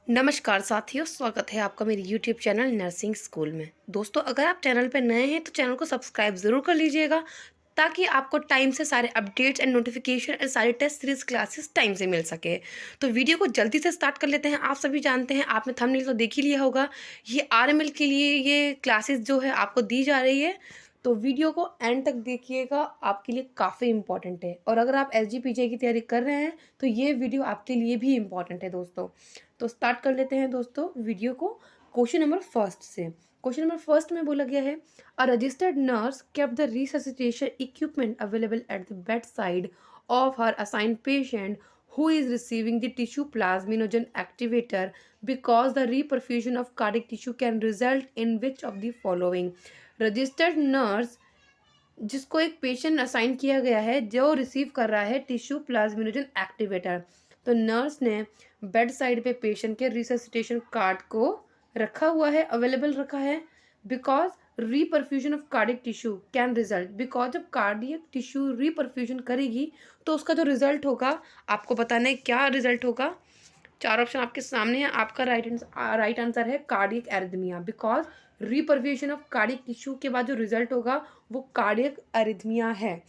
नमस्कार साथियों, स्वागत है आपका मेरे यूट्यूब चैनल नर्सिंग स्कूल में। दोस्तों, अगर आप चैनल पर नए हैं तो चैनल को सब्सक्राइब ज़रूर कर लीजिएगा ताकि आपको टाइम से सारे अपडेट्स एंड नोटिफिकेशन एंड सारी टेस्ट सीरीज क्लासेस टाइम से मिल सके। तो वीडियो को जल्दी से स्टार्ट कर लेते हैं। आप सभी जानते हैं, आपने थंबनेल तो देख ही लिया होगा, ये आरएमएल के लिए ये क्लासेस जो है आपको दी जा रही है। तो वीडियो को एंड तक देखिएगा, आपके लिए काफ़ी इंपॉर्टेंट है। और अगर आप एसजीपीजे की तैयारी कर रहे हैं तो ये वीडियो आपके लिए भी इंपॉर्टेंट है दोस्तों। तो स्टार्ट कर लेते हैं दोस्तों वीडियो को क्वेश्चन नंबर फर्स्ट से। क्वेश्चन नंबर फर्स्ट में बोला गया है, a registered nurse kept the resuscitation equipment available at the bedside of her assigned patient who is receiving the tissue plasminogen activator because the reperfusion of cardiac tissue can result in which of the following। Registered nurse जिसको एक patient assign किया गया है जो receive कर रहा है tissue plasminogen activator. तो नर्स ने बेड साइड पे पेशेंट के रिससिटेशन कार्ड को रखा हुआ है, अवेलेबल रखा है, because reperfusion of cardiac tissue can result. Because जब कार्डियक टिश्यू रीपरफ्यूजन करेगी तो उसका जो रिजल्ट होगा, आपको बताना है क्या रिजल्ट होगा। चार ऑप्शन आपके सामने है, आपका राइट आंसर है cardiac arrhythmia. Because reperfusion of cardiac tissue के बाद जो रिजल्ट होगा वो कार्डियक एरिथमिया है।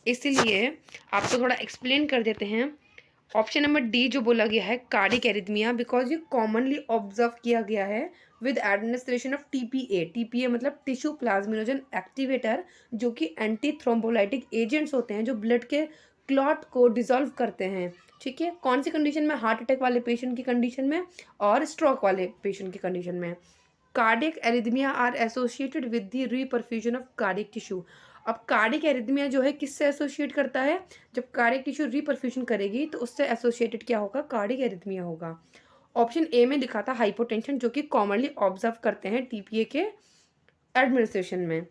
इसीलिए आपको थोड़ा एक्सप्लेन कर देते हैं। ऑप्शन नंबर डी जो बोला गया है कार्डियक एरिथमिया, बिकॉज ये कॉमनली ऑब्जर्व किया गया है with administration of TPA. TPA मतलब टिश्यू प्लाज्मिनोजन एक्टिवेटर, जो कि एंटी थ्रोम्बोलाइटिक एजेंट्स होते हैं जो ब्लड के क्लॉट को डिसॉल्व करते हैं। ठीक है, कौन सी कंडीशन में? हार्ट अटैक वाले पेशेंट की कंडीशन में और स्ट्रोक वाले पेशेंट की कंडीशन में। Cardiac arrhythmia are associated with the reperfusion of cardiac tissue. अब कार्डियक एरिथमिया जो है किससे एसोसिएट करता है? जब कार्डियक टिश्यू रीपरफ्यूजन करेगी तो उससे एसोसिएटेड क्या होगा? कार्डियक एरिथमिया होगा। ऑप्शन ए में लिखा था हाइपोटेंशन, जो कि कॉमनली ऑब्जर्व करते हैं टीपीए के एडमिनिस्ट्रेशन में।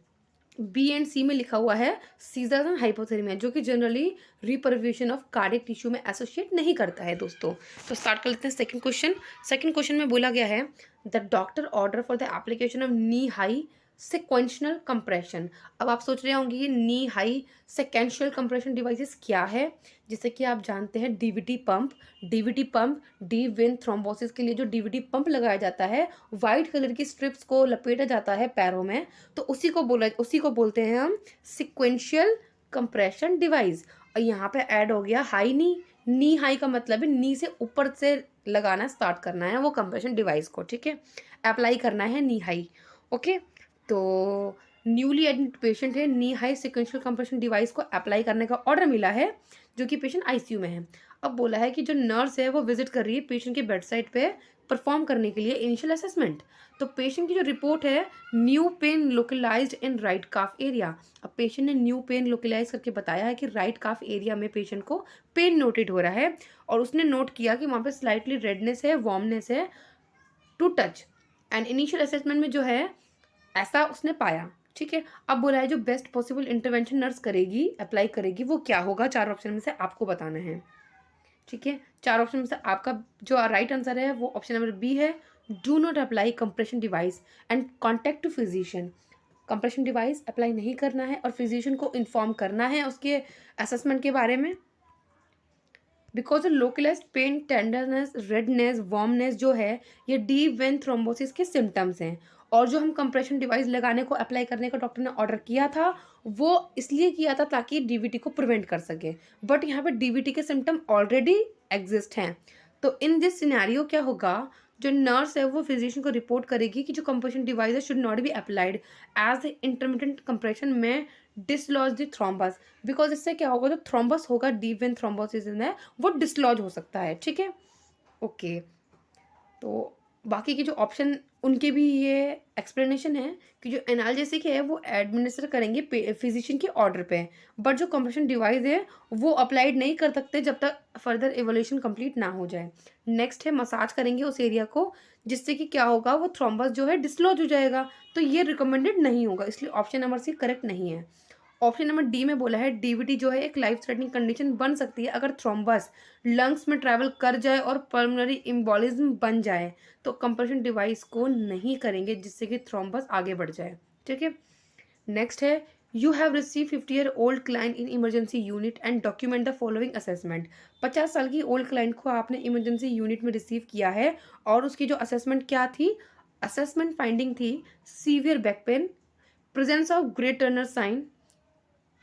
बी एंड सी में लिखा हुआ है सीजर एंड हाइपोथेर्मिया, जो कि generally reperfusion of cardiac tissue में एसोसिएट नहीं करता है दोस्तों। तो स्टार्ट कर लेते हैं सेकंड क्वेश्चन। सेकंड क्वेश्चन में बोला गया है, the doctor order for the application of knee high sequential compression. अब आप सोच रहे होंगे ये knee high sequential compression devices क्या है। जैसे कि आप जानते हैं DVT pump deep vein thrombosis के लिए जो डीवीटी पंप लगाया जाता है, वाइट कलर की स्ट्रिप्स को लपेटा जाता है पैरों में, तो उसी को बोलते हैं हम सिक्वेंशियल कंप्रेशन डिवाइस। और यहाँ पे ऐड हो गया हाई नी हाई का मतलब है नी से ऊपर से लगाना स्टार्ट करना है वो कंप्रेशन डिवाइस को। ठीक है, अप्लाई करना है नी हाई। ओके, तो न्यूली एडमिट पेशेंट है, नी हाई सिक्वेंशियल कंप्रेशन डिवाइस को अप्लाई करने का ऑर्डर मिला है, जो कि पेशेंट आईसीयू में है। अब बोला है कि जो नर्स है वो विजिट कर रही है पेशेंट के बेड साइड पे परफॉर्म करने के लिए इनिशियल असेसमेंट। तो पेशेंट की जो रिपोर्ट है, new pain localized in right calf area. अब पेशेंट ने न्यू पेन लोकलाइज करके बताया है कि राइट काफ एरिया में पेशेंट को पेन नोटेड हो रहा है, और उसने नोट किया कि वहाँ पे स्लाइटली रेडनेस है, वार्मनेस है to touch. And initial assessment में जो है ऐसा उसने पाया। ठीक है, अब बोला है जो बेस्ट पॉसिबल इंटरवेंशन नर्स करेगी, अप्लाई करेगी, वो क्या होगा? चार ऑप्शन में से आपको बताना है। ठीक है, चार ऑप्शन में से आपका जो राइट आंसर है वो ऑप्शन नंबर बी है, do not apply compression device and contact to physician. Compression device apply नहीं करना है और फिजिशियन को इन्फॉर्म करना है उसके असेसमेंट के बारे में। Because localized pain, tenderness, redness, warmness जो है ये डीप वेन थ्रोम्बोसिस के सिम्टम्स हैं। और जो हम कंप्रेशन डिवाइस लगाने को, अप्लाई करने का डॉक्टर ने ऑर्डर किया था, वो इसलिए किया था ताकि डीवीटी को प्रिवेंट कर सके। बट यहाँ पे डीवीटी के सिम्टम ऑलरेडी एग्जिस्ट हैं। तो इन दिस सिनेरियो क्या होगा, जो नर्स है वो फिजिशियन को रिपोर्ट करेगी कि जो कंप्रेशन डिवाइस है should not be applied as intermediate compression में डिसलॉज द थ्रोम्बस। बिकॉज इससे क्या होगा, जो थ्रोम्बस होगा डीप वेन थ्रोम्बोसिस में वो डिसलॉज हो सकता है। ठीक है, ओके। तो बाकी के जो ऑप्शन उनके भी ये एक्सप्लेनेशन है कि जो एनाल्जेसिक है वो एडमिनिस्टर करेंगे फिजिशियन के ऑर्डर पे, बट जो कंप्रेशन डिवाइस है वो अप्लाइड नहीं कर सकते जब तक फर्दर एवोल्यूशन कंप्लीट ना हो जाए। नेक्स्ट है मसाज करेंगे उस एरिया को, जिससे कि क्या होगा, वो थ्रोम्बस जो है डिसलॉज हो जाएगा। तो ये रिकमेंडेड नहीं होगा, इसलिए ऑप्शन नंबर सी करेक्ट नहीं है। ऑप्शन नंबर डी में बोला है डीवीटी जो है एक लाइफ थ्रेटनिंग कंडीशन बन सकती है अगर थ्रोम्बस लंग्स में ट्रैवल कर जाए और पल्मोनरी एम्बोलिज्म बन जाए, तो कंप्रेशन डिवाइस को नहीं करेंगे जिससे कि थ्रोम्बस आगे बढ़ जाए। ठीक है, नेक्स्ट है you have receive 50-year-old client in emergency unit and document the following assessment. 50 साल की ओल्ड क्लाइंट को आपने इमरजेंसी यूनिट में रिसीव किया है और उसकी जो असेसमेंट क्या थी, असेसमेंट फाइंडिंग थी severe back pain, presence of Grey Turner sign,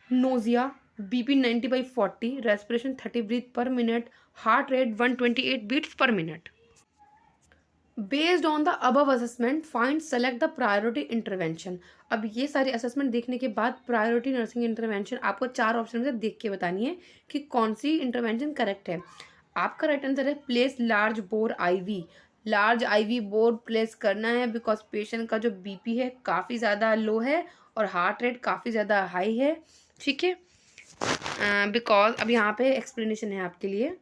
nausea, BP 90/40, respiration 30 breath per minute, heart rate 128 beats per minute. Based on the above assessment find select the priority intervention. अब ये सारे assessment देखने के बाद priority nursing intervention आपको 4 option में से देख के बतानी है कि कौन सी इंटरवेंशन करेक्ट है। आपका राइट आंसर है place large bore IV. Large IV bore place करना है बिकॉज पेशेंट का जो बीपी है काफ़ी ज़्यादा लो है और हार्ट रेट काफ़ी ज़्यादा हाई है। ठीक है, बिकॉज अब यहाँ पे एक्सप्लेनेशन है आपके लिए।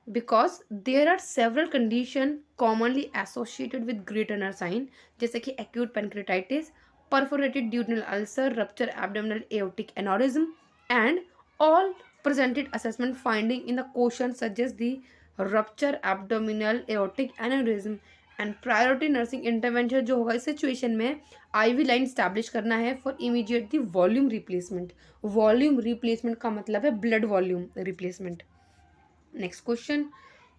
Because there are several condition commonly associated with Grey Turner sign, जैसे कि acute pancreatitis, perforated duodenal ulcer, rupture abdominal aortic aneurysm, and all presented assessment finding in the question suggest the rupture abdominal aortic aneurysm and priority nursing intervention जो होगा इस situation में IV line establish करना है for immediate the volume replacement. Volume replacement का मतलब है blood volume replacement. Next question.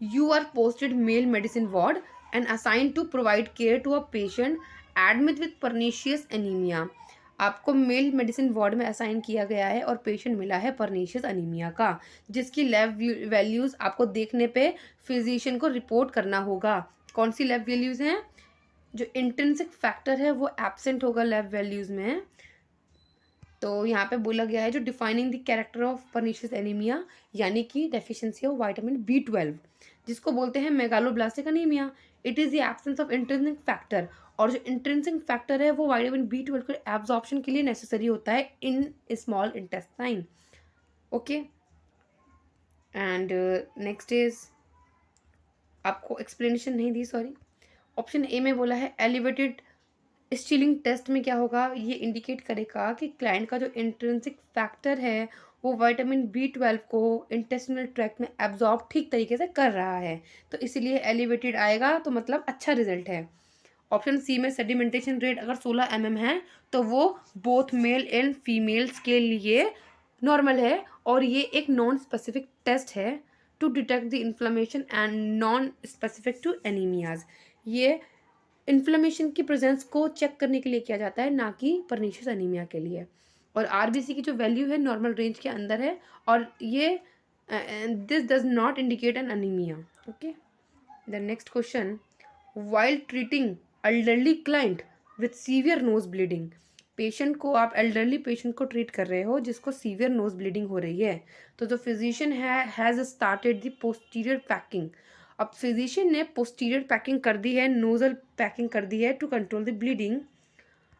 You are posted male medicine ward and assigned to provide care to a patient admit with pernicious anemia. आपको mail medicine ward में assign किया गया है और patient मिला है परनीशियस अनीमिया का, जिसकी लैब वैल्यूज़ आपको देखने पे फिजिशियन को रिपोर्ट करना होगा। कौन सी लैब वैल्यूज़ हैं? जो इंट्रिंसिक फैक्टर है वो एब्सेंट होगा लैब वैल्यूज़ में। तो यहाँ पे बोला गया है जो defining the character of pernicious anaemia, यानी कि डेफिशिएंसी ऑफ विटामिन B12, जिसको बोलते हैं megaloblastic anaemia. It is the absence of intrinsic factor, और जो इंट्रिंसिक फैक्टर है वो विटामिन B12 के एब्जॉर्प्शन के लिए नेसेसरी होता है in small intestine. Okay, and next is, आपको एक्सप्लेनेशन नहीं दी, सॉरी। ऑप्शन ए में बोला है एलिवेटेड स्टिलिंग टेस्ट में क्या होगा, ये इंडिकेट करेगा कि क्लाइंट का जो इंट्रिंसिक फैक्टर है वो विटामिन B12 को इंटेस्टिनल ट्रैक्ट में एब्जॉर्ब ठीक तरीके से कर रहा है, तो इसीलिए एलिवेटेड आएगा, तो मतलब अच्छा रिजल्ट है। ऑप्शन सी में सेडिमेंटेशन रेट अगर 16 mm है तो वो बोथ मेल एंड फीमेल्स के लिए नॉर्मल है, और ये एक नॉन स्पेसिफिक टेस्ट है to detect the inflammation and non specific to anemias. ये इन्फ्लेमेशन की प्रेजेंस को चेक करने के लिए किया जाता है, ना कि परनीशियस अनीमिया के लिए। और आरबीसी की जो वैल्यू है नॉर्मल रेंज के अंदर है, और ये this does not indicate N anaemia. Okay, the next question, while treating elderly client with severe nose bleeding. Patient को, आप एल्डरली पेशेंट को ट्रीट कर रहे हो जिसको सीवियर नोज ब्लीडिंग हो रही है, तो जो physician has started the posterior packing. अब फिजिशियन ने पोस्टीरियर पैकिंग कर दी है, नोजल पैकिंग कर दी है to control the bleeding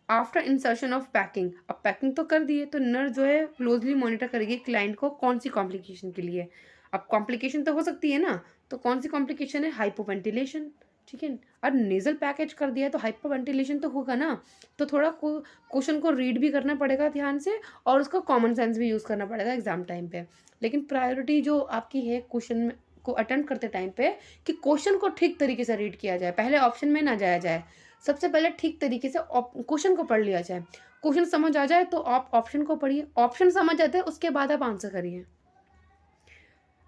after insertion of packing. अब पैकिंग तो कर दी है, तो नर्स जो है क्लोजली मॉनिटर करेगी क्लाइंट को कौन सी कॉम्प्लिकेशन के लिए। अब कॉम्प्लिकेशन तो हो सकती है ना, तो कौन सी कॉम्प्लिकेशन है? हाइपोवेंटिलेशन। ठीक है, और नेजल पैकेज कर दिया है तो हाइपोवेंटिलेशन तो होगा ना, तो थोड़ा क्वेश्चन को रीड भी करना पड़ेगा ध्यान से, और उसका कॉमन सेंस भी यूज़ करना पड़ेगा एग्जाम टाइम पे। लेकिन प्रायोरिटी जो आपकी है क्वेश्चन को अटेम्प्ट करते टाइम पे, कि क्वेश्चन को ठीक तरीके से रीड किया जाए, पहले ऑप्शन में ना जाया जाए, सबसे पहले ठीक तरीके से क्वेश्चन को पढ़ लिया जाए। क्वेश्चन समझ आ जाए तो आप ऑप्शन को पढ़िए, ऑप्शन समझ आते हैं उसके बाद आप आंसर करिए।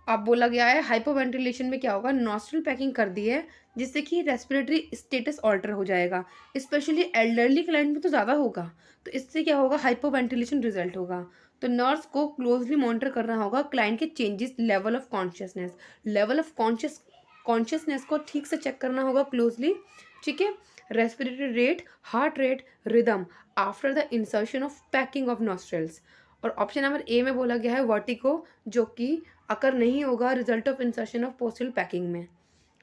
अब बोला गया है हाइपोवेंटिलेशन में क्या होगा, नॉस्ट्रल पैकिंग कर दी है जिससे कि रेस्पिरेटरी स्टेटस ऑल्टर हो जाएगा, स्पेशली एल्डरली क्लाइंट में तो ज़्यादा होगा, तो इससे क्या होगा, हाइपोवेंटिलेशन रिजल्ट होगा। तो नर्स को क्लोजली मॉनिटर करना होगा क्लाइंट के changes, level of consciousness, level of consciousness को ठीक से चेक करना होगा क्लोजली। ठीक है, respiratory rate, heart rate, rhythm after the insertion of packing of nostrils. और ऑप्शन नंबर ए में बोला गया है वर्टिगो, जो कि अकर नहीं होगा result of insertion of postal packing में।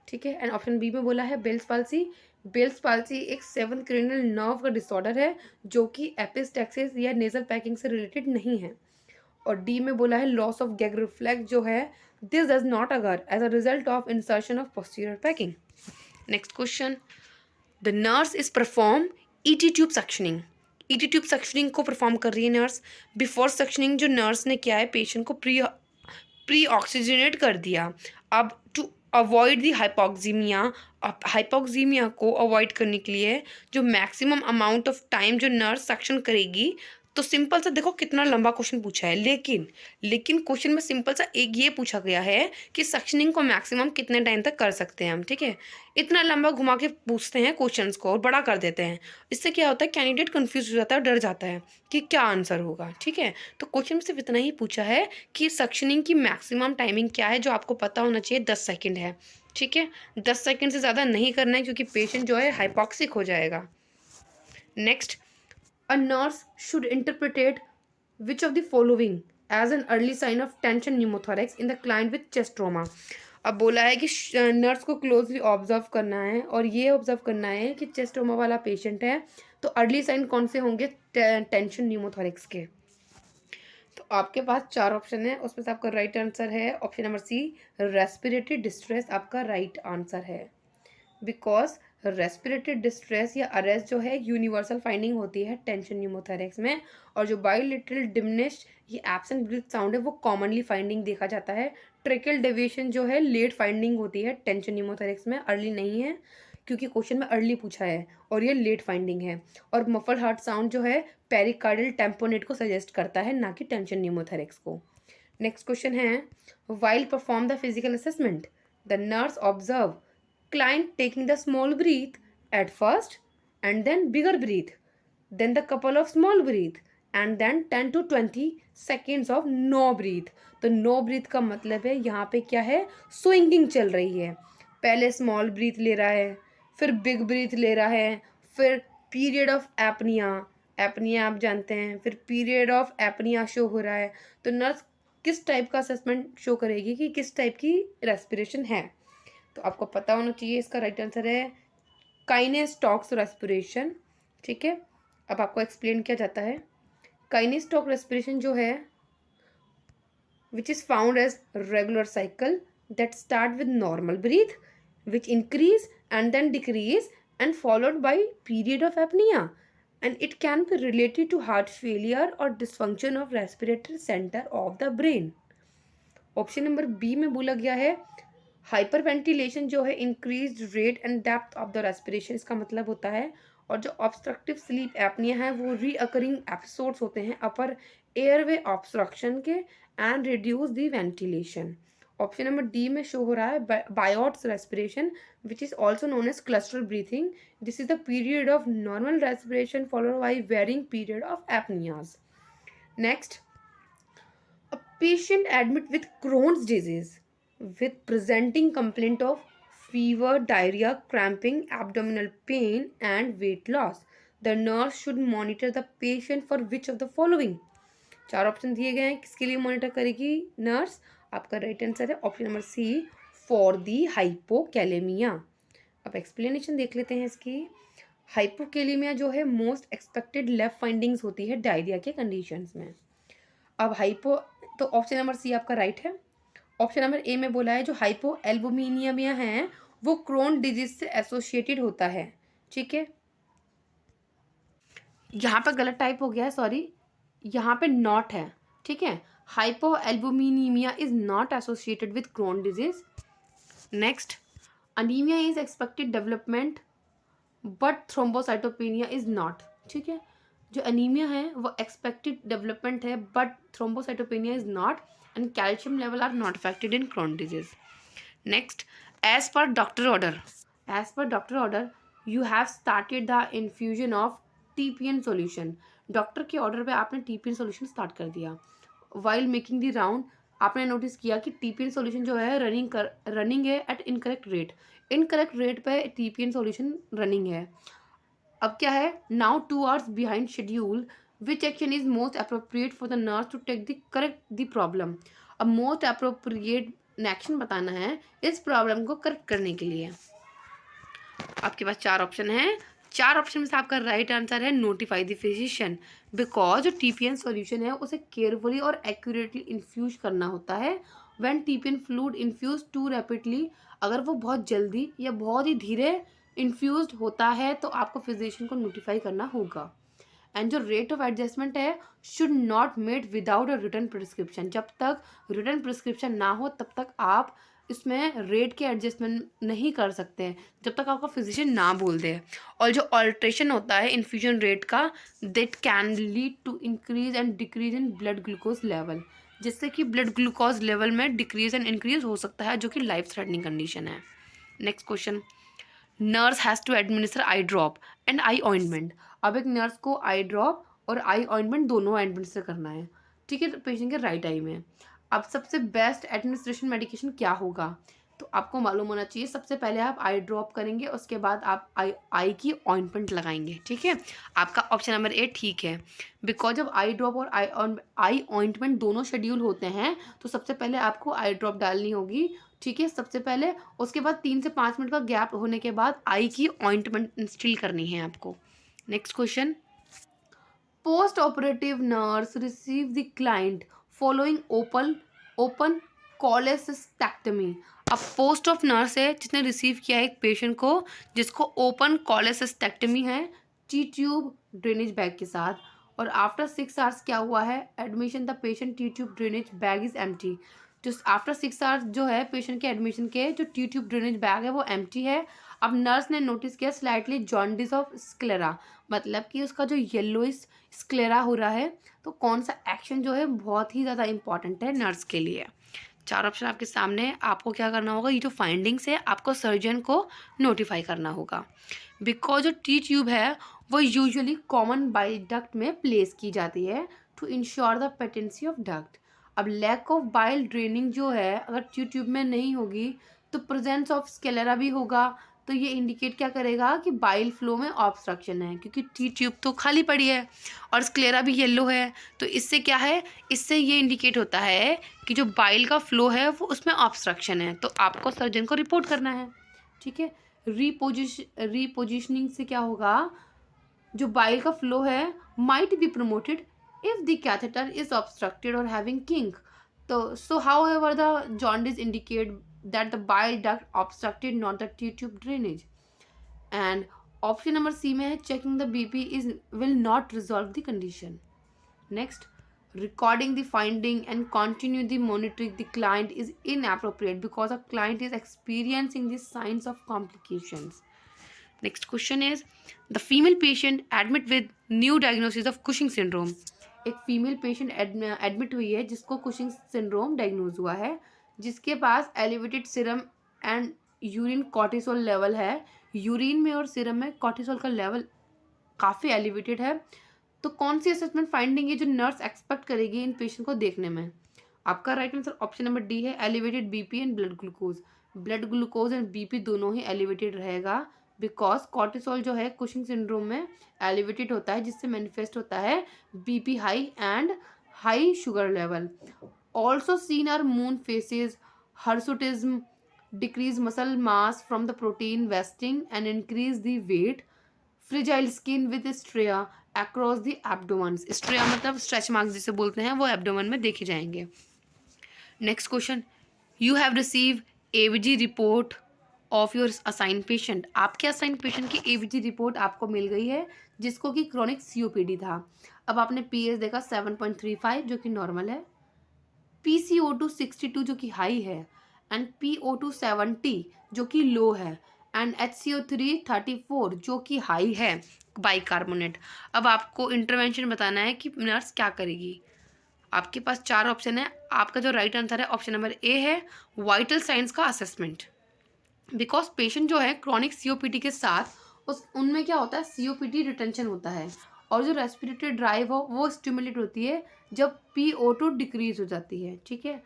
ठीक है, एंड ऑप्शन बी में बोला है बेल्स पाल्सी। बेल्स पाल्सी एक 7th क्रेनियल नर्व का डिसऑर्डर है जो कि एपिस्टैक्सिस या नेजल पैकिंग से रिलेटेड नहीं है। और डी में बोला है लॉस ऑफ गैग रिफ्लेक्स जो है, this does not occur as a result of insertion of posterior packing. Next question, the nurse is perform ET tube suctioning. ET tube suctioning को परफॉर्म कर रही है नर्स। बिफोर सक्शनिंग जो nurse ने किया है, पेशेंट को प्री ऑक्सीजनेट कर दिया। अब to avoid the hypoxemia, hypoxemia को अवॉइड करने के लिए जो मैक्सिमम अमाउंट ऑफ टाइम जो नर्स सक्शन करेगी तो सिंपल सा देखो कितना लंबा क्वेश्चन पूछा है, लेकिन क्वेश्चन में सिंपल सा एक ये पूछा गया है कि सक्शनिंग को मैक्सिमम कितने टाइम तक कर सकते हैं हम, ठीक है। इतना लंबा घुमा के पूछते हैं क्वेश्चंस को और बड़ा कर देते हैं। इससे क्या होता है, कैंडिडेट कंफ्यूज हो जाता है, डर जाता है कि क्या आंसर होगा, ठीक है। तो क्वेश्चन में सिर्फ इतना ही पूछा है कि सक्शनिंग की मैक्सिमम टाइमिंग क्या है, जो आपको पता होना चाहिए 10 सेकेंड है, ठीक है। 10 सेकेंड से ज़्यादा नहीं करना है, क्योंकि पेशेंट जो है हाइपॉक्सिक हो जाएगा। Next, a nurse should interpret which of the following as an early sign of tension pneumothorax in the client with chest trauma। अब बोला है कि नर्स को क्लोजली ऑब्जर्व करना है और ये ऑब्जर्व करना है कि चेस्ट ट्रोमा वाला पेशेंट है तो अर्ली साइन कौन से होंगे टेंशन न्यूमोथोरिक्स के। तो आपके पास 4 ऑप्शन है, उसमें से आपका राइट आंसर है option number C, respiratory distress आपका राइट आंसर है। बिकॉज रेस्पिरेटरी डिस्ट्रेस या अरेस्ट जो है यूनिवर्सल फाइंडिंग होती है टेंशन न्यूमोथोरैक्स में, और जो बायोलिटरल डिमिनिश्ड ये एब्सेंट ब्रीथ साउंड है वो कॉमनली फाइंडिंग देखा जाता है। ट्रेकियल डेविएशन जो है लेट फाइंडिंग होती है टेंशन न्यूमोथोरैक्स में, अर्ली नहीं है, क्योंकि क्वेश्चन में अर्ली पूछा है और ये लेट फाइंडिंग है। और मफल हार्ट साउंड जो है पेरिकार्डियल टेम्पोनेट को सजेस्ट करता है, ना कि टेंशन न्यूमोथोरैक्स को। नेक्स्ट क्वेश्चन है, while perform the physical assessment the nurse observe client taking the small breath at first and then bigger breath, then the couple of small breath and then 10 to 20 seconds of no breath। तो no breath का मतलब है यहाँ पे क्या है, swinging चल रही है। पहले स्मॉल ब्रीथ ले रहा है, फिर बिग ब्रीथ ले रहा है, फिर पीरियड ऑफ एपनिया, एपनिया आप जानते हैं, फिर पीरियड ऑफ एपनिया शो हो रहा है। तो नर्स किस टाइप का असेसमेंट शो करेगी कि किस टाइप की रेस्पिरेशन है। तो आपको पता होना चाहिए, इसका राइट आंसर है काइनेस्टॉक्स रेस्पिरेशन, ठीक है। अब आपको एक्सप्लेन किया जाता है। काइनेस्टॉक रेस्पिरेशन जो है which is found as regular cycle that start with normal breath which increase and then decrease and followed by period of apnoea, and it can be related to heart failure और dysfunction of respiratory centre of the brain. Option number B में बोला गया है hyperventilation जो है increase rate and depth of the respiration, इसका मतलब होता है। और जो ऑब्स्ट्रक्टिव स्लीप एपनिया है वो रीअकरिंग एपिसोड्स होते हैं अपर एयरवे ऑब्स्ट्रक्शन के and reduce the ventilation. Option number D में शो हो रहा है Biot's respiration which is also known as cluster breathing. This is the period of normal respiration followed by varying period of apnoeas. Next, a patient admit with Crohn's disease with presenting complaint of fever, diarrhea, cramping, abdominal pain and weight loss. The nurse should monitor the patient for which of the following? 4 option दिए गए हैं, किसके लिए monitor करेगी nurse. आपका right answer है option number C, for the hypokalemia. अब explanation देख लेते हैं इसकी। हाइपोकैलेमिया जो है मोस्ट एक्सपेक्टेड लेफ्ट फाइंडिंग्स होती है डायरिया के कंडीशंस में। अब हाइपो, तो ऑप्शन नंबर सी आपका राइट है। ऑप्शन नंबर ए में बोला है जो हाइपो एल्बुमिनियमिया है वो क्रोन डिजीज से एसोसिएटेड होता है, ठीक है। यहाँ पे गलत टाइप हो गया है, सॉरी, यहाँ पे नॉट है, ठीक है। Hypoalbuminemia is not associated with Crohn disease. Next, anaemia is expected development but thrombocytopenia is not, ठीक है। जो अनीमिया है वो एक्सपेक्टेड डेवलपमेंट है but thrombocytopenia is not, and calcium level are not affected in Crohn disease. Next, as per doctor order you have started the infusion of TPN solution. Doctor के order पे आपने TPN solution start कर दिया। While making the round आपने notice किया कि TPN solution जो है रनिंग है एट इनकरेक्ट रेट पे टीपीएन सॉल्यूशन रनिंग है। अब क्या है, now 2 hours behind schedule which action is most appropriate for the nurse to take the correct the problem. अब मोस्ट अप्रोप्रिएट एक्शन बताना है इस प्रॉब्लम को करेक्ट करने के लिए। आपके पास 4 ऑप्शन है, 4 ऑप्शन में से आपका राइट आंसर है नोटिफाई द फिजिशियन। बिकॉज जो टीपीएन सॉल्यूशन है उसे केयरफुली और एक्यूरेटली इन्फ्यूज करना होता है। When TPN fluid infuse too rapidly, अगर वो बहुत जल्दी या बहुत ही धीरे इन्फ्यूज होता है तो आपको फिजिशियन को नोटिफाई करना होगा। एंड जो रेट ऑफ एडजस्टमेंट है should not made without a written prescription. जब तक रिटन प्रिस्क्रिप्शन ना हो तब तक आप इसमें रेट के एडजस्टमेंट नहीं कर सकते हैं जब तक आपका फिजिशियन ना बोल दे। और जो ऑल्ट्रेशन होता है इन्फ्यूजन रेट का, that can lead to increase and decrease in blood glucose level, जिससे कि ब्लड ग्लूकोज लेवल में डिक्रीज एंड इंक्रीज हो सकता है, जो कि लाइफ थ्रेटनिंग कंडीशन है। Next question, nurse has to administer eye drop and eye ointment. अब एक नर्स को आई ड्रॉप और आई ऑइंटमेंट दोनों एडमिनिस्टर करना है, ठीक है, पेशेंट के राइट आई में। अब सबसे बेस्ट एडमिनिस्ट्रेशन मेडिकेशन क्या होगा, तो आपको मालूम होना चाहिए। सबसे पहले आप आई ड्रॉप करेंगे, उसके बाद आप आई की ऑइंटमेंट लगाएंगे, ठीक है। आपका ऑप्शन नंबर ए ठीक है, बिकॉज जब आई ड्रॉप और आई ऑइंटमेंट दोनों शेड्यूल होते हैं तो सबसे पहले आपको आई ड्रॉप डालनी होगी, ठीक है, सबसे पहले। उसके बाद 3 से 5 मिनट का गैप होने के बाद आई की ऑइंटमेंट इंस्टिल करनी है आपको। Next question, post operative nurse receive the client following open cholecystectomy. अब पोस्ट ऑफ नर्स है जिसने रिसीव किया है एक पेशेंट को जिसको ओपन कोलेसिस्टेक्टमी है टी ट्यूब ड्रेनेज बैग के साथ, और आफ्टर 6 आवर्स क्या हुआ है, admission the patient T tube drainage bag is empty. जो आफ्टर 6 आवर्स जो है पेशेंट के एडमिशन के जो टी ट्यूब ड्रेनेज बैग है वो एम्प्टी है। अब नर्स ने नोटिस किया स्लाइटली जॉन्डिस ऑफ स्क्लेरा, मतलब कि उसका जो येलोइश स्क्लेरा हो रहा है। तो कौन सा एक्शन जो है बहुत ही ज़्यादा इंपॉर्टेंट है नर्स के लिए। 4 ऑप्शन आपके सामने है, आपको क्या करना होगा, ये जो फाइंडिंग्स है आपको सर्जन को नोटिफाई करना होगा। बिकॉज जो टी ट्यूब है वो यूजुअली कॉमन बाइल डक्ट में प्लेस की जाती है to ensure the patency of duct. अब लैक ऑफ बाइल ड्रेनिंग जो है अगर टी ट्यूब में नहीं होगी तो प्रेजेंस ऑफ स्केलेरा भी होगा, तो ये इंडिकेट क्या करेगा कि बाइल फ्लो में ऑब्स्ट्रक्शन है, क्योंकि टी ट्यूब तो खाली पड़ी है और स्क्लेरा भी येलो है। तो इससे क्या है, इससे ये इंडिकेट होता है कि जो बाइल का फ्लो है वो उसमें ऑब्स्ट्रक्शन है, तो आपको सर्जन को रिपोर्ट करना है, ठीक है। रीपोजिशनिंग से क्या होगा, जो बाइल का फ्लो है might be promoted if the catheter is obstructed और हैविंग किंक। तो सो however the jaundice indicate that the bile duct obstructed, not the T tube drainage. And option number C में है checking the BP is will not resolve the condition. Next, recording the finding and continue the monitoring the client is inappropriate because a client is experiencing the signs of complications. Next question is, the female patient admit with new diagnosis of Cushing syndrome. एक female patient admit हुई है जिसको Cushing syndrome diagnose हुआ है, जिसके पास elevated serum and urine cortisol level है। Urine में और सीरम में कॉर्टिसोल का लेवल काफ़ी एलिवेटेड है। तो कौन सी असेसमेंट फाइंडिंग है जो नर्स एक्सपेक्ट करेगी इन पेशेंट को देखने में? आपका right answer option number D है, elevated BP and blood glucose. Blood glucose and BP दोनों ही एलिवेटेड रहेगा, बिकॉज कॉर्टिसोल जो है कुशिंग सिंड्रोम में एलिवेटेड होता है, जिससे मैनिफेस्ट होता है BP high and high sugar level. Also seen are moon faces, hirsutism, decrease muscle mass from the protein wasting and increase the weight, fragile skin with striae across the abdomen. Striae मतलब stretch mark जिसे बोलते हैं, वो abdomen में देखे जाएंगे। Next question, you have receive ABG report of your assign patient. आपके assign patient की एवीजी रिपोर्ट आपको मिल गई है जिसको कि क्रॉनिक सीओपीडी था। अब आपने पीएस देखा 7.35 जो कि नॉर्मल है, PCO2 62 जो कि हाई है, एंड PO2 70 जो कि लो है, एंड HCO3 34 जो कि हाई है बाइकार्बोनेट। अब आपको इंटरवेंशन बताना है कि नर्स क्या करेगी। आपके पास 4 ऑप्शन है, आपका जो राइट आंसर है ऑप्शन नंबर ए है, वाइटल साइंस का असेसमेंट। बिकॉज पेशेंट जो है क्रॉनिक सीओपीडी के साथ उनमें क्या होता है, सीओपीडी रिटेंशन होता है और जो रेस्पिरेटरी ड्राइव हो वो स्टिमुलेट होती है जब PO2 डिक्रीज हो जाती है, ठीक है।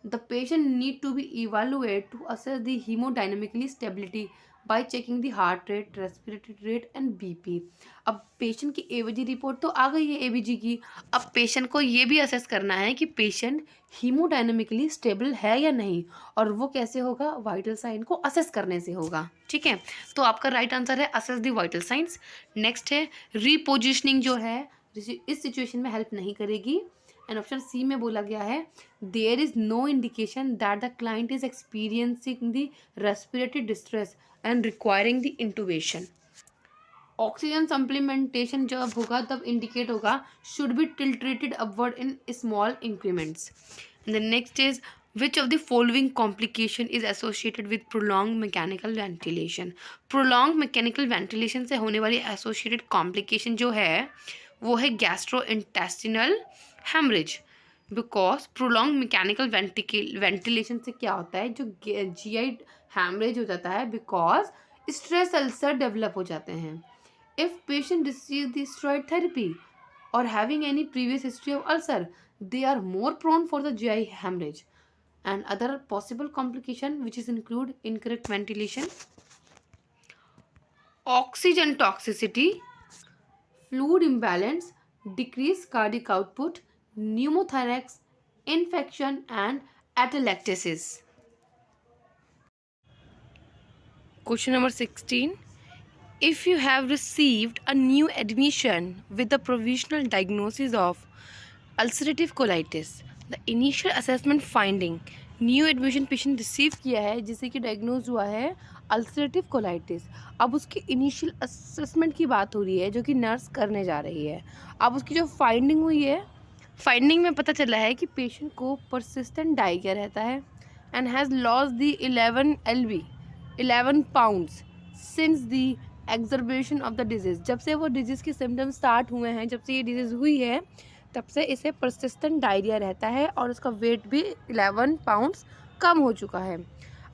The patient need to be evaluate to assess the haemodynamically stability by checking the heart rate, respiratory rate and BP. अब पेशेंट की एवीजी रिपोर्ट तो आ गई है एवीजी की, अब पेशेंट को ये भी असेस करना है कि पेशेंट हीमोडायनेमिकली स्टेबल है या नहीं, और वो कैसे होगा, वाइटल साइन को असेस करने से होगा, ठीक है। तो आपका राइट आंसर है assess the vital science. Next है रीपोजिशनिंग जो है इस सिचुएशन में हेल्प नहीं करेगी, एंड ऑप्शन सी में बोला गया है there is no indication that the client is experiencing the respiratory distress and requiring the intubation. Oxygen supplementation जब होगा तब इंडिकेट होगा should be titrated upward in small increments. The next is Which of the following complication is associated with prolonged mechanical ventilation? Prolonged mechanical ventilation से होने वाली associated complication जो है वो है gastrointestinal hemorrhage. Because prolong mechanical ventilation से क्या होता है, जो GI हैमरेज हो जाता है बिकॉज स्ट्रेस अल्सर डेवलप हो जाते हैं. If patient receive the steroid therapy और having any previous history of ulcer, they are more prone for the GI hemorrhage. And other possible complication which is include incorrect ventilation, oxygen toxicity, fluid imbalance, decreased cardiac output, pneumothorax, infection and atelectasis. Question number 16. If you have received a new admission with the provisional diagnosis of ulcerative colitis, the initial assessment finding, new admission patient receive किया है जिसे कि diagnose हुआ है ulcerative colitis. अब उसकी initial assessment की बात हो रही है जो कि नर्स करने जा रही है. अब उसकी जो फाइंडिंग हुई है, फाइंडिंग में पता चला है कि पेशेंट को परसिस्टेंट डायरिया रहता है and has lost the 11 pounds since the exacerbation of the disease. जब से वो डिजीज़ के सिम्टम्स स्टार्ट हुए हैं, जब से ये डिजीज़ हुई है, तब से इसे परसिस्टेंट डायरिया रहता है और उसका वेट भी 11 पाउंड्स कम हो चुका है.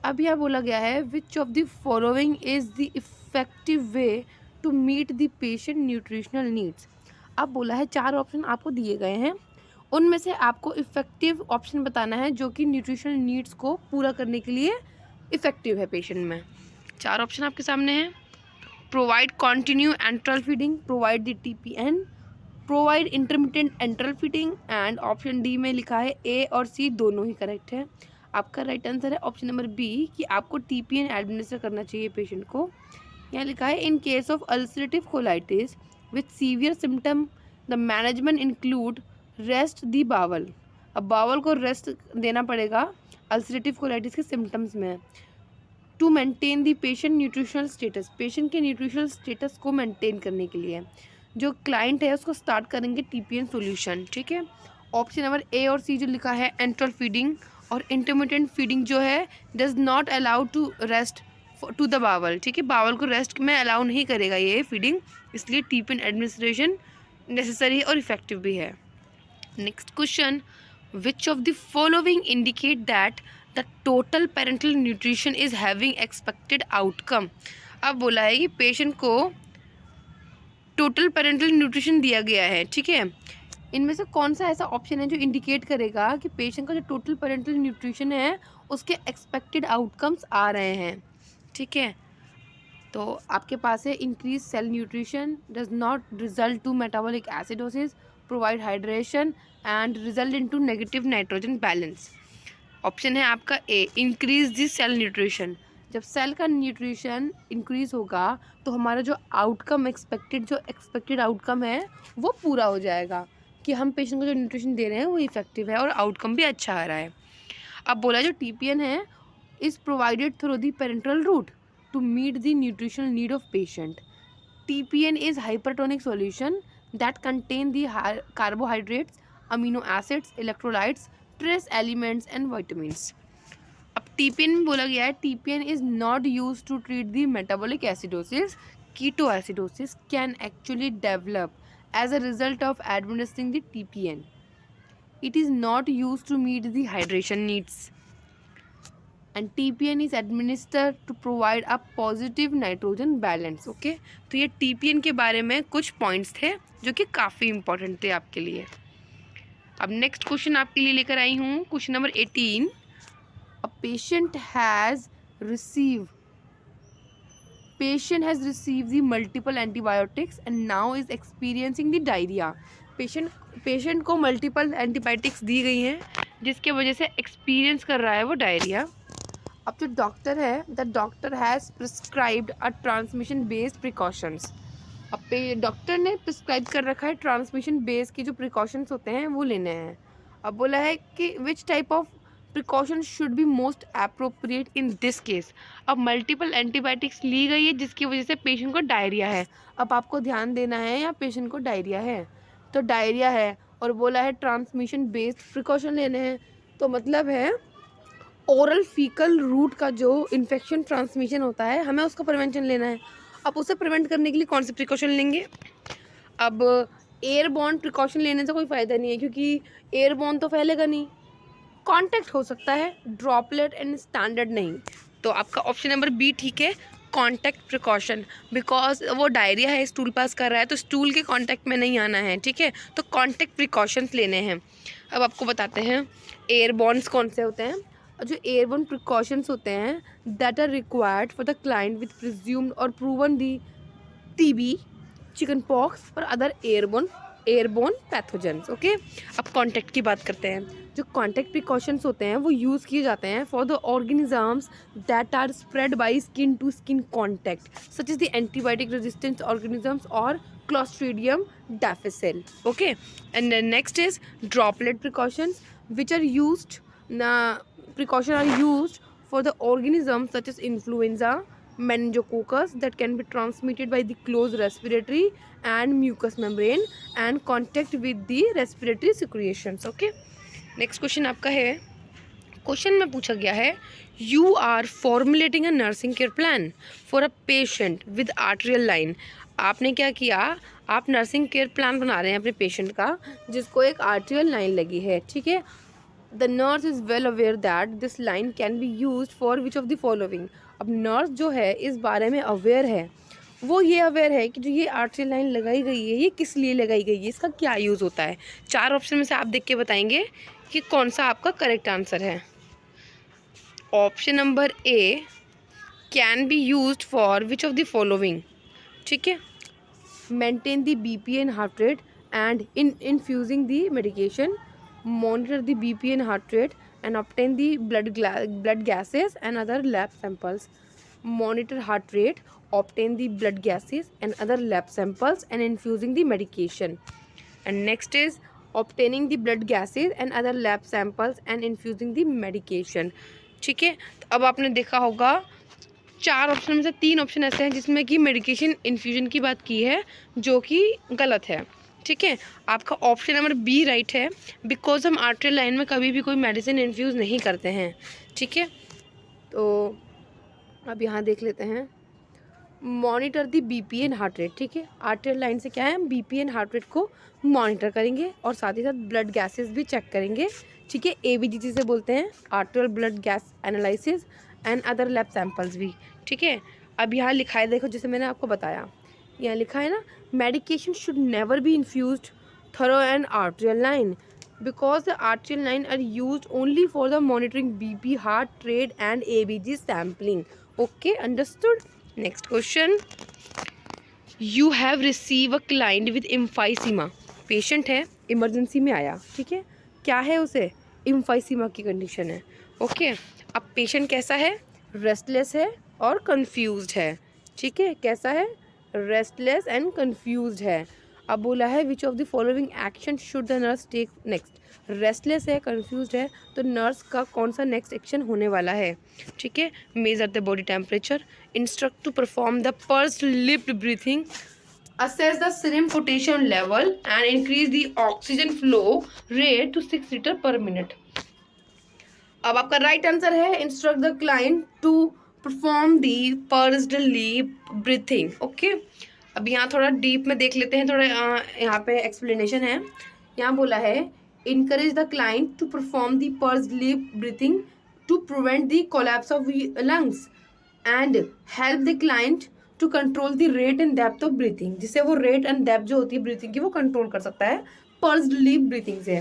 अब यह बोला गया है which of the following is the effective way to meet the patient nutritional needs. अब बोला है 4 ऑप्शन आपको दिए गए हैं, उनमें से आपको इफ़ेक्टिव ऑप्शन बताना है जो कि न्यूट्रिशनल नीड्स को पूरा करने के लिए इफ़ेक्टिव है पेशेंट में. 4 ऑप्शन आपके सामने हैं. Provide continue enteral feeding, provide the TPN, provide intermittent enteral feeding, and option D में लिखा है A और C दोनों ही करेक्ट है. आपका राइट आंसर है ऑप्शन नंबर B कि आपको TPN एडमिनिस्टर करना चाहिए पेशेंट को. यहाँ लिखा है in case of ulcerative colitis with severe symptom the management include rest the bowel. अब बावल को रेस्ट देना पड़ेगा अल्सरेटिव कोलाइटिस के सिम्टम्स में. To maintain the patient nutritional status, patient के न्यूट्रिशनल स्टेटस को मेंटेन करने के लिए जो क्लाइंट है उसको स्टार्ट करेंगे TPN सॉल्यूशन. ठीक है. ऑप्शन नंबर A और C जो लिखा है एंट्रल फीडिंग और इंटरमिटेंट फीडिंग जो है does not allow to rest to the bowel. ठीक है, बावल को रेस्ट में अलाउ नहीं करेगा ये फीडिंग, इसलिए TPN एडमिनिस्ट्रेशन नेसेसरी और इफेक्टिव भी है. Next question, which of the following indicate that the total parental nutrition is having expected outcome. अब बोला है कि पेशेंट को टोटल पेरेंटल न्यूट्रिशन दिया गया है. ठीक है, इनमें से कौन सा ऐसा ऑप्शन है जो इंडिकेट करेगा कि पेशेंट का जो टोटल पेरेंटल न्यूट्रिशन है उसके एक्सपेक्टेड आउटकम्स आ रहे हैं. ठीक है, तो आपके पास है increase cell nutrition, does not result to metabolic acidosis, provide hydration and result into negative nitrogen balance. Option है आपका A, increase the cell nutrition. जब सेल का न्यूट्रिशन इंक्रीज होगा तो हमारा जो आउटकम एक्सपेक्टेड आउटकम है वो पूरा हो जाएगा कि हम पेशेंट को जो न्यूट्रिशन दे रहे हैं वो इफेक्टिव है और आउटकम भी अच्छा आ रहा है. अब बोला जो TPN है is provided through the parental route to meet the nutritional need of patient. TPN is hypertonic solution that contain the carbohydrates, amino acids, electrolytes, trace elements and vitamins. अब TPN में बोला गया है TPN is not use to treat the metabolic acidosis. Ketoacidosis can actually develop as a result of administering the TPN. It is not used to meet the hydration needs. And TPN is administered to provide a positive nitrogen balance. Okay? तो ये TPN के बारे में कुछ points थे जो कि काफ़ी इंपॉर्टेंट थे आपके लिए. अब नेक्स्ट क्वेश्चन आपके लिए लेकर आई हूँ, question number 18. A patient has received the multiple antibiotics and now is experiencing the diarrhea. Patient को मल्टीपल एंटीबायोटिक्स दी गई हैं जिसके वजह से एक्सपीरियंस कर रहा है वो डायरिया. अब जो डॉक्टर है the doctor has prescribed a transmission based precautions. अब डॉक्टर ने प्रिस्क्राइब कर रखा है ट्रांसमिशन बेस की जो प्रिकॉशंस होते हैं वो लेने हैं. अब बोला है कि which type of precaution should be most appropriate in this case. अब मल्टीपल एंटीबायोटिक्स ली गई है जिसकी वजह से पेशेंट को डायरिया है. अब आपको ध्यान देना है या पेशेंट को डायरिया है, तो डायरिया है और बोला है ट्रांसमिशन बेस्ड प्रिकॉशन लेने हैं, तो मतलब है ओरल फीकल रूट का जो इन्फेक्शन ट्रांसमिशन होता है, हमें उसका प्रिवेंशन लेना है। अब उसे प्रिवेंट करने के लिए कौन से प्रिकॉशन लेंगे? अब एयरबॉर्न प्रिकॉशन लेने से कोई फ़ायदा नहीं है, क्योंकि एयरबॉर्न तो फैलेगा नहीं, कांटेक्ट हो सकता है, ड्रॉपलेट एंड स्टैंडर्ड नहीं। तो आपका ऑप्शन नंबर बी ठीक है, कांटेक्ट प्रिकॉशन, बिकॉज वो डायरिया है, स्टूल पास कर रहा है, तो स्टूल के कांटेक्ट में नहीं आना है, ठीक है। तो कांटेक्ट प्रिकॉशंस लेने हैं। अब आपको बताते हैं एयरबॉर्न्स कौन से होते हैं। जो एयरबॉर्न प्रिकॉशंस होते हैं that are required for the client with presumed और proven the TB, chicken pox और अदर एयरबोर्न पैथोजेंस। ओके, अब कॉन्टैक्ट की बात करते हैं। जो कॉन्टैक्ट प्रिकॉशंस होते हैं वो यूज़ किए जाते हैं for the organisms that are spread by skin to skin contact, such is the antibiotic resistance organisms और Clostridium difficile. Okay, and next is droplet precautions which are used precaution are used for the organisms such as influenza, meningococcus that can be transmitted by the close respiratory and mucous membrane and contact with the respiratory secretions. Okay, next question आपका है, question में पूछा गया है you are formulating a nursing care plan for a patient with arterial line. आपने क्या किया, आप नर्सिंग केयर प्लान बना रहे हैं अपने पेशेंट का जिसको एक आर्टेरियल लाइन लगी है, ठीक है। The nurse is well aware that this line can be use for which of the following. अब नर्स जो है इस बारे में अवेयर है, वो ये अवेयर है कि जो ये आर्टेरियल लाइन लगाई गई है ये किस लिए लगाई गई है, इसका क्या यूज़ होता है। 4 ऑप्शन में से आप देख के बताएंगे कि कौन सा आपका करेक्ट आंसर है। Option number A, can be use for which of the following, ठीक है। Maintain the BP and heart rate and in infusing the medication, monitor the BP and heart rate and obtain the blood gases and other lab samples. Monitor heart rate, obtain the blood gases and other lab samples and infusing the medication. And next is obtaining the blood gases and other lab samples and infusing the medication. ठीक है, तो अब आपने देखा होगा 4 option में से 3 option ऐसे हैं जिसमें कि मेडिकेशन इन्फ्यूजन की बात की है जो कि गलत है, ठीक है। आपका ऑप्शन नंबर बी राइट है, बिकॉज हम आर्टेरियल लाइन में कभी भी कोई मेडिसिन इन्फ्यूज़ नहीं करते हैं, ठीक है। तो अब यहाँ देख लेते हैं, monitor the BP and heart rate, ठीक है। आर्टेरियल लाइन से क्या है, हम बीपी एंड हार्ट रेट को मॉनिटर करेंगे और साथ ही साथ ब्लड गैसेस भी चेक करेंगे, ठीक है। ABG जिसे बोलते हैं, arterial blood gas analysis and other lab samples भी, ठीक है। अब यहाँ लिखा है, देखो जैसे मैंने आपको बताया, यहाँ लिखा है ना, medication should never be infused through an arterial line because the arterial line are used only for the monitoring BP, heart rate and ABG sampling. Okay, understood? Next question. You have received a client with emphysema. Patient है, emergency में आया, ठीक है। क्या है उसे, emphysema की condition है, ओके। अब पेशेंट कैसा है, रेस्टलेस है और कंफ्यूज्ड है, ठीक है। कैसा है, रेस्टलेस एंड कंफ्यूज्ड है। अब बोला है which of the following action should the nurse take next. Restless है, कंफ्यूज्ड है, तो नर्स का कौन सा नेक्स्ट एक्शन होने वाला है, ठीक है। Measure the body temperature, instruct to perform the pursed lipped breathing, assess the serum potassium level and increase the oxygen flow rate to 6 litre per minute. अब आपका राइट आंसर है instruct the client to perform the pursed lip breathing. Okay, अब यहाँ थोड़ा deep में देख लेते हैं, थोड़ा यहाँ पे एक्सप्लेनेशन है। यहाँ बोला है encourage the client to perform the pursed lip breathing to prevent the collapse of lungs and help the client to control the rate and depth of breathing, जिससे वो रेट एंड डेप्थ जो होती है breathing की वो control कर सकता है पर्स्ड लिप ब्रीथिंग से।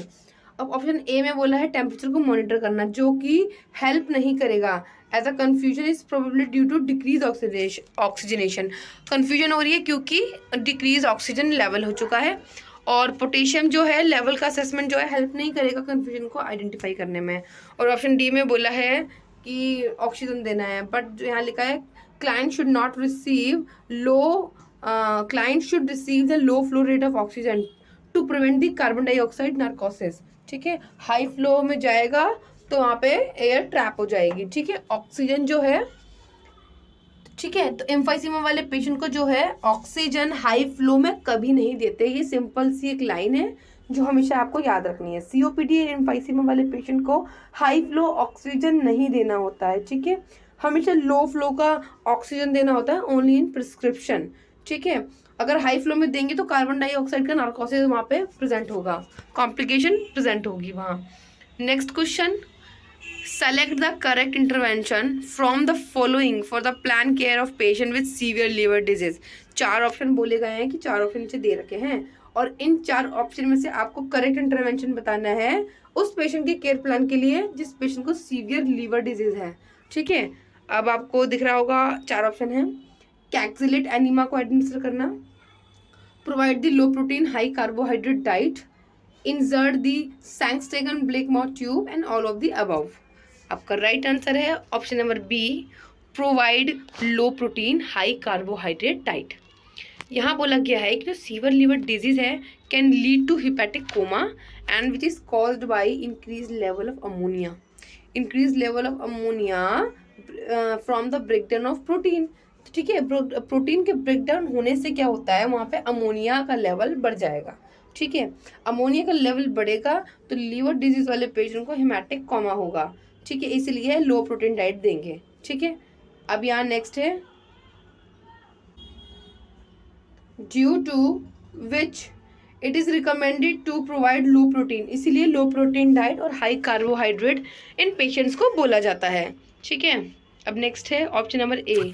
अब ऑप्शन ए में बोला है टेम्परेचर को मॉनिटर करना, जो कि हेल्प नहीं करेगा, as a confusion is probably due to decrease oxygenation. Confusion हो रही है क्योंकि डिक्रीज ऑक्सीजन लेवल हो चुका है, और पोटेशियम जो है लेवल का असेसमेंट जो है हेल्प नहीं करेगा कन्फ्यूजन को आइडेंटिफाई करने में। और ऑप्शन डी में बोला है कि ऑक्सीजन देना है, बट जो यहाँ लिखा है client should not receive client should receive the low flow rate of oxygen to prevent the carbon dioxide narcosis, ठीक है। हाई फ्लो में जाएगा तो वहाँ पे एयर ट्रैप हो जाएगी, ठीक है। ऑक्सीजन जो है ठीक है। तो एम्फाइसीमा वाले पेशेंट को जो है ऑक्सीजन हाई फ्लो में कभी नहीं देते। ये सिंपल सी एक लाइन है जो हमेशा आपको याद रखनी है। सीओपीडी और एम्फाइसीमा वाले पेशेंट को हाई फ्लो ऑक्सीजन नहीं देना होता है। ठीक है, हमेशा लो फ्लो का ऑक्सीजन देना होता है, ओनली इन प्रिस्क्रिप्शन। ठीक है, अगर हाई फ्लो में देंगे तो कार्बन डाइऑक्साइड का नार्कोसिस वहाँ पे प्रेजेंट होगा, कॉम्प्लिकेशन प्रेजेंट होगी वहाँ। Next question, select the correct intervention from the following for the planned care of patient with severe liver disease। 4 option बोले गए हैं कि 4 ऑप्शन नीचे दे रखे हैं और इन 4 ऑप्शन में से आपको करेक्ट इंटरवेंशन बताना है उस पेशेंट के केयर प्लान के लिए जिस पेशेंट को सीवियर लीवर डिजीज है। ठीक है, अब आपको दिख रहा होगा 4 ऑप्शन है। कैक्सिलेट एनीमा को एडमिनिस्टर करना, provide the low protein high carbohydrate diet, insert the Sengstaken Blakemore tube and all of the above. आपका राइट आंसर है option number B, provide low protein high carbohydrate diet. यहाँ बोला गया है कि जो सीवर लिवर डिजीज है can lead to hepatic coma and which is caused by increase level of ammonia. Increase level of ammonia from the breakdown of protein. ठीक है, protein के ब्रेकडाउन होने से क्या होता है, वहाँ पे अमोनिया का लेवल बढ़ जाएगा। ठीक है, अमोनिया का लेवल बढ़ेगा तो लीवर डिजीज वाले पेशेंट को हिमैटिक कोमा होगा। ठीक है, इसलिए लो प्रोटीन डाइट देंगे। ठीक है, अब यहाँ नेक्स्ट है, due to which it is recommended to provide low protein. इसीलिए लो प्रोटीन डाइट और हाई कार्बोहाइड्रेट इन पेशेंट्स को बोला जाता है। ठीक है, अब नेक्स्ट है option number A.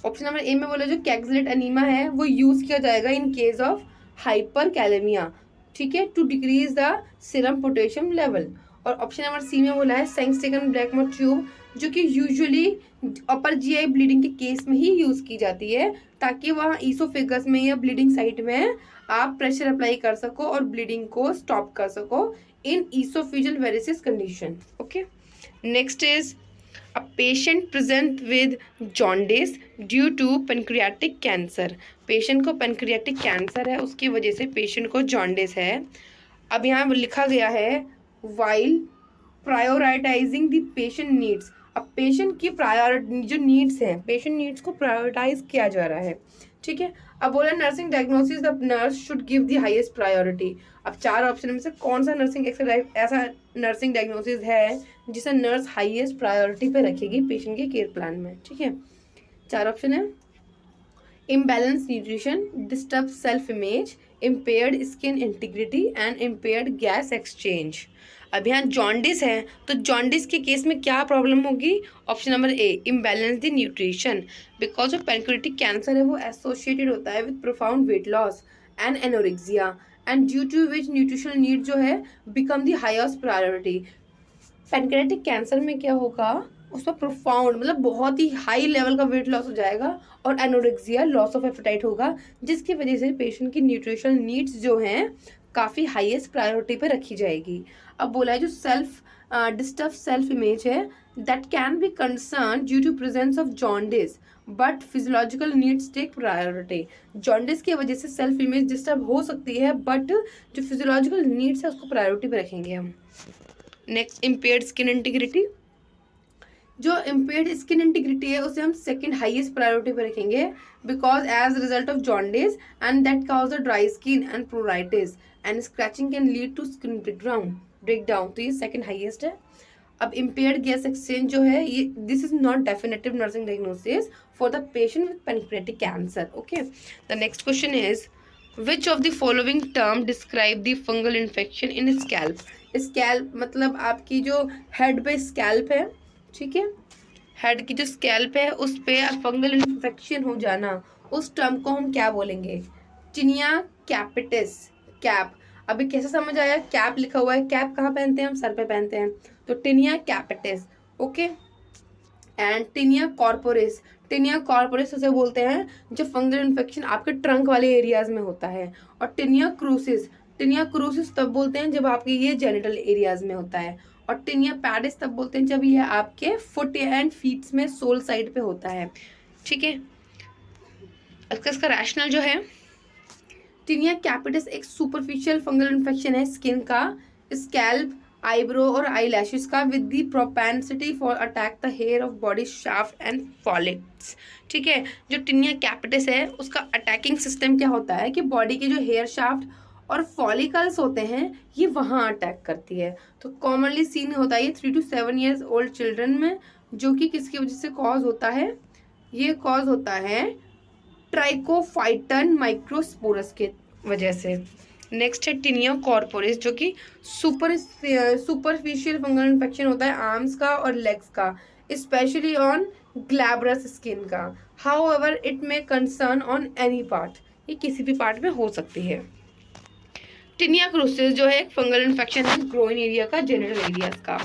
Option number A में बोला जो कैक्सिलेट एनीमा है वो यूज किया जाएगा in case of hyperkalemia. ठीक है, to decrease the serum potassium level. और ऑप्शन नंबर सी में बोला है सैंक्सटेगन ब्लैक माउथ ट्यूब, जो कि यूजुअली अपर जीआई ब्लीडिंग के केस में ही यूज की जाती है ताकि वहाँ ईसोफेगस में या ब्लीडिंग साइट में आप प्रेशर अप्लाई कर सको और ब्लीडिंग को स्टॉप कर सको in oesophageal varices condition. Okay, next is a patient present with jaundice due to pancreatic cancer. Patient को पेनक्रियाटिक कैंसर है, उसकी वजह से पेशेंट को जॉन्डिस है। अब यहाँ लिखा गया है while prioritising the patient needs. अब पेशेंट की प्रायोरिटी जो नीड्स हैं, पेशेंट नीड्स को प्रायोरिटाइज किया जा रहा है। ठीक है, अब बोला nursing diagnosis the nurse should give the highest priority. अब 4 ऑप्शन में से कौन सा नर्सिंग ऐसा नर्सिंग डायग्नोसिस है जिसे नर्स हाईएस्ट प्रायोरिटी पे रखेगी पेशेंट के केयर प्लान में। ठीक है, 4 ऑप्शन है, imbalance nutrition, disturb self image, impaired skin integrity and impaired gas exchange. अब यहाँ जॉन्डिस है तो जॉन्डिस के केस में क्या प्रॉब्लम होगी, option number A, imbalance the nutrition. Because जो पैनक्रियाटिक कैंसर है वो एसोसिएटेड होता है with profound weight loss and anorexia and due to which nutritional need जो है become the highest priority. Pancreatic cancer में क्या होगा, उसमें प्रोफाउंड मतलब बहुत ही हाई लेवल का वेट लॉस हो जाएगा और एनोरेक्सिया, लॉस ऑफ एपेटाइट होगा, जिसकी वजह से पेशेंट की न्यूट्रिशनल नीड्स जो हैं काफ़ी हाईएस्ट प्रायोरिटी पे रखी जाएगी। अब बोला है जो डिस्टर्ब सेल्फ इमेज है that can be concern due to presence of jaundice but physiological needs take priority. Jaundice की वजह से सेल्फ इमेज डिस्टर्ब हो सकती है बट जो फिजियोलॉजिकल नीड्स है उसको प्रायोरिटी पे रखेंगे हम। Next, impaired skin integrity. जो इम्पेयर्ड स्किन इंटीग्रिटी है उसे हम सेकंड हाईएस्ट प्रायोरिटी पे रखेंगे because as result of jaundice and that cause a dry skin and pruritus and scratching can lead to skin breakdown, तो ये सेकंड हाईएस्ट है। अब इम्पेयर्ड गैस एक्सचेंज जो है ये this is not definitive nursing diagnosis for the patient with pancreatic cancer. Okay, the next question is which of the following term describe the fungal infection in scalp. Scalp मतलब आपकी जो head पे scalp है, ठीक है, head की जो scalp है उस पे फंगल इन्फेक्शन हो जाना, उस टर्म को हम क्या बोलेंगे, टिनिया कैपिटिस। कैप, अभी कैसे समझ आया, कैप लिखा हुआ है, कैप कहाँ पहनते हैं हम, सर पे पहनते हैं, तो Taenia capitis. Okay, and Taenia corporis. Taenia corporis उसे बोलते हैं जो फंगल इन्फेक्शन आपके ट्रंक वाले एरियाज में होता है। और टिनिया क्रूसिस तब बोलते हैं जब आपके ये जेनिटल एरियाज में होता है। और टिनिया पैडिस तब बोलते हैं जब ये आपके फुट एंड फीट्स में सोल साइड पे होता है। ठीक है, इसका रैशनल जो है, टिनिया कैपिटिस एक सुपरफिशियल फंगल इन्फेक्शन है स्किन का, स्कैल्प आईब्रो और आई लैशेस का with the propensity for attack the hair of body shaft and follicles. ठीक है, जो टिनिया कैपिटिस है उसका अटैकिंग सिस्टम क्या होता है कि बॉडी के जो हेयर शाफ्ट और फॉलिकल्स होते हैं ये वहाँ अटैक करती है। तो कॉमनली सीन होता है ये 3 to 7 ईयर्स ओल्ड चिल्ड्रन में, जो कि किसकी वजह से कॉज होता है, ये कॉज होता है ट्राइकोफाइटन माइक्रोस्पोरस के वजह से। नेक्स्ट है टिनिया कॉर्पोरिस, जो कि सुपरफिशियल फंगल इन्फेक्शन होता है आर्म्स का और लेग्स का, स्पेशली ऑन ग्लैब्रस स्किन का। However it may concern on any part, ये किसी भी पार्ट में हो सकती है। टिनिया क्रूसिस जो है एक फंगल इन्फेक्शन है ग्रोइन एरिया का, जेनिटल एरियाज का।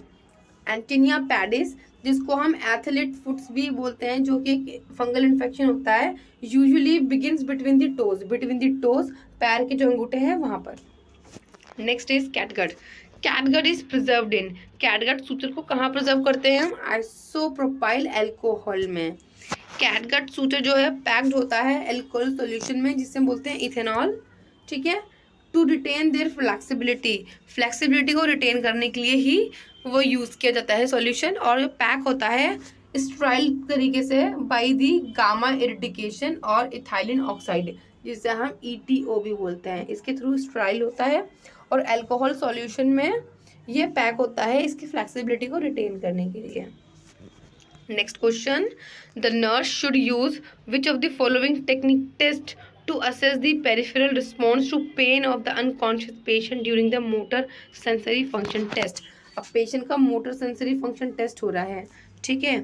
एंड टिनिया पैडिस, जिसको हम एथलीट फुट्स भी बोलते हैं, जो कि एक फंगल इन्फेक्शन होता है, usually begins between the toes, पैर के जो अंगूठे हैं वहां पर। Next is catgut. Catgut is preserved in, catgut सूत्र को कहाँ प्रिजर्व करते हैं हम, आइसोप्रोपाइल एल्कोहल में। कैटगट सूत्र जो है पैक्ड होता है एल्कोहल सॉल्यूशन में, जिसे बोलते हैं इथेनॉल। ठीक है, टू रिटेन देयर फ्लेक्सिबिलिटी को रिटेन करने के लिए ही वो यूज़ किया जाता है सॉल्यूशन। और जो पैक होता है स्ट्राइल तरीके से बाय दी गामा इरिडिकेशन और इथाइलिन ऑक्साइड, जिसे हम ETO भी बोलते हैं, इसके थ्रू स्ट्राइल होता है और अल्कोहल सॉल्यूशन में ये पैक होता है इसकी फ्लेक्सिबिलिटी को रिटेन करने के लिए। Next question, the nurse should use which of the following technique test to assess the peripheral response to pain of the unconscious patient during the motor sensory function test। अब patient का motor sensory function test हो रहा है। ठीक है,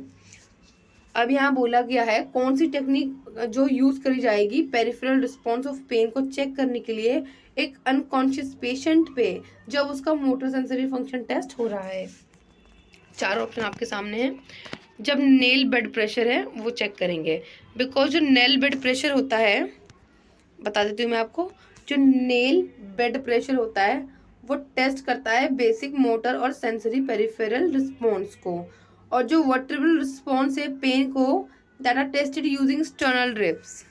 अब यहाँ बोला गया है कौन सी टेक्निक जो यूज करी जाएगी पेरिफेरल रिस्पॉन्स ऑफ पेन को चेक करने के लिए एक अनकॉन्शियस पेशेंट पे जब उसका मोटर सेंसरी फंक्शन टेस्ट हो रहा है। चार ऑप्शन आपके सामने हैं। जब नेल ब्लड प्रेशर है वो चेक करेंगे, बिकॉज जो नेल ब्लड प्रेशर होता है, बता देती हूँ मैं आपको, जो नेल ब्लड प्रेशर होता है वो टेस्ट करता है बेसिक मोटर और सेंसरी पेरिफेरल रिस्पॉन्स को, और जो वर्टेब्रल रिस्पॉन्स है पेन को, that are tested using sternal ribs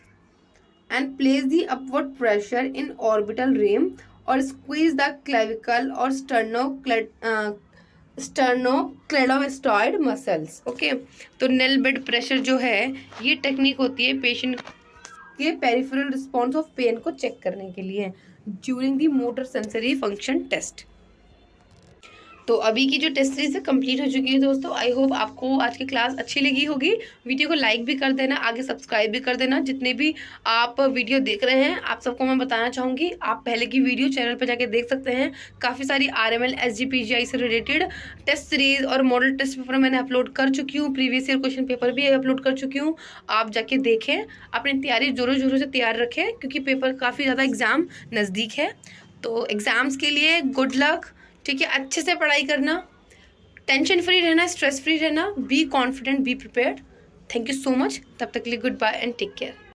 and place the upward pressure in orbital rim और स्क्वीज द क्लेविकल और स्टर्नोक्लेडोमेस्टॉइड मसल्स। ओके, तो नेल ब्लड प्रेशर जो है ये टेक्निक होती है पेशेंट के पेरिफेरल रिस्पॉन्स ऑफ पेन को चेक करने के लिए during the motor sensory function test. तो अभी की जो टेस्ट सीरीज है कंप्लीट हो चुकी है दोस्तों। आई होप आपको आज की क्लास अच्छी लगी होगी। वीडियो को लाइक भी कर देना, आगे सब्सक्राइब भी कर देना। जितने भी आप वीडियो देख रहे हैं आप सबको मैं बताना चाहूँगी, आप पहले की वीडियो चैनल पर जाके देख सकते हैं। काफ़ी सारी RML SGPGI से रिलेटेड टेस्ट सीरीज और मॉडल टेस्ट पेपर मैंने अपलोड कर चुकी हूँ, प्रीवियस ईयर क्वेश्चन पेपर भी अपलोड कर चुकी हूँ। आप जाके देखें, अपनी तैयारी जोरों जोरों से तैयार रखें, क्योंकि पेपर काफ़ी ज़्यादा एग्ज़ाम नज़दीक है। तो एग्ज़ाम्स के लिए गुड लक। ठीक है, अच्छे से पढ़ाई करना, टेंशन फ्री रहना, स्ट्रेस फ्री रहना, be confident, be prepared. Thank you so much. तब तक के लिए good bye and take care.